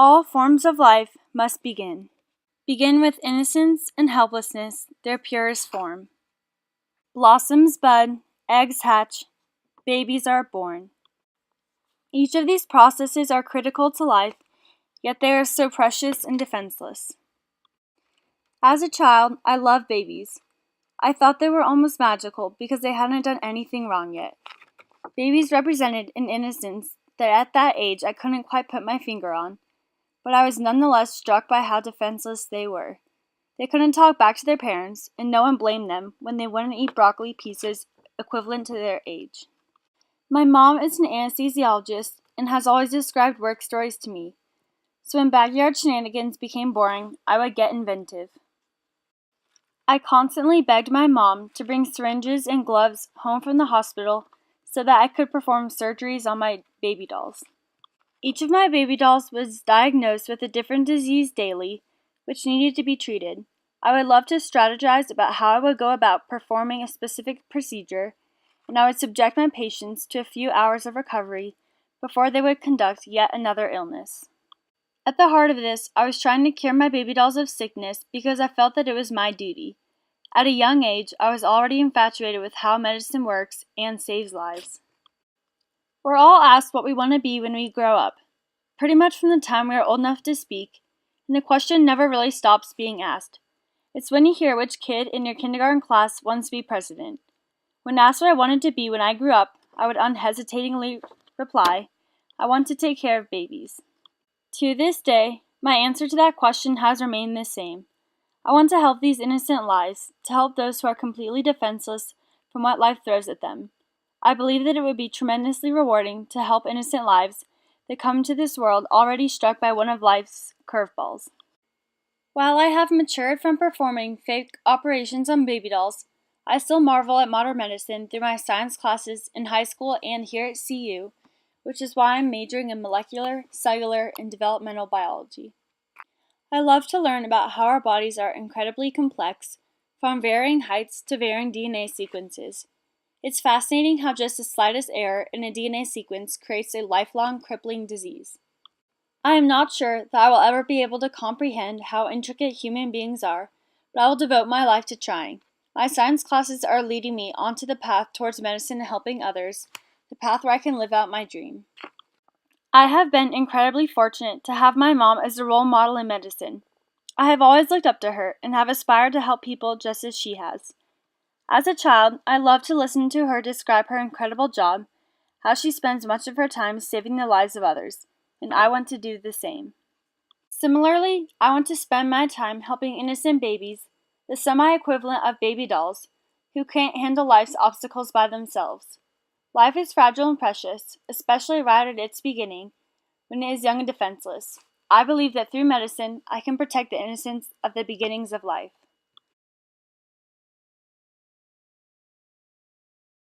All forms of life must begin. Begin with innocence and helplessness, their purest form. Blossoms bud, eggs hatch, babies are born. Each of these processes are critical to life, yet they are so precious and defenseless. As a child, I loved babies. I thought they were almost magical because they hadn't done anything wrong yet. Babies represented an innocence that at that age I couldn't quite put my finger on, but I was nonetheless struck by how defenseless they were. They couldn't talk back to their parents, and no one blamed them when they wouldn't eat broccoli pieces equivalent to their age. My mom is an anesthesiologist and has always described work stories to me, so when backyard shenanigans became boring, I would get inventive. I constantly begged my mom to bring syringes and gloves home from the hospital so that I could perform surgeries on my baby dolls. Each of my baby dolls was diagnosed with a different disease daily, which needed to be treated. I would love to strategize about how I would go about performing a specific procedure, and I would subject my patients to a few hours of recovery before they would conduct yet another illness. At the heart of this, I was trying to cure my baby dolls of sickness because I felt that it was my duty. At a young age, I was already infatuated with how medicine works and saves lives. We're all asked what we want to be when we grow up, pretty much from the time we are old enough to speak, and the question never really stops being asked. It's when you hear which kid in your kindergarten class wants to be president. When asked what I wanted to be when I grew up, I would unhesitatingly reply, I want to take care of babies. To this day, my answer to that question has remained the same. I want to help these innocent lives, to help those who are completely defenseless from what life throws at them. I believe that it would be tremendously rewarding to help innocent lives that come into this world already struck by one of life's curveballs. While I have matured from performing fake operations on baby dolls, I still marvel at modern medicine through my science classes in high school and here at CU, which is why I'm majoring in molecular, cellular, and developmental biology. I love to learn about how our bodies are incredibly complex, from varying heights to varying DNA sequences. It's fascinating how just the slightest error in a DNA sequence creates a lifelong crippling disease. I am not sure that I will ever be able to comprehend how intricate human beings are, but I will devote my life to trying. My science classes are leading me onto the path towards medicine and helping others, the path where I can live out my dream. I have been incredibly fortunate to have my mom as a role model in medicine. I have always looked up to her and have aspired to help people just as she has. As a child, I loved to listen to her describe her incredible job, how she spends much of her time saving the lives of others, and I want to do the same. Similarly, I want to spend my time helping innocent babies, the semi-equivalent of baby dolls, who can't handle life's obstacles by themselves. Life is fragile and precious, especially right at its beginning, when it is young and defenseless. I believe that through medicine, I can protect the innocence of the beginnings of life.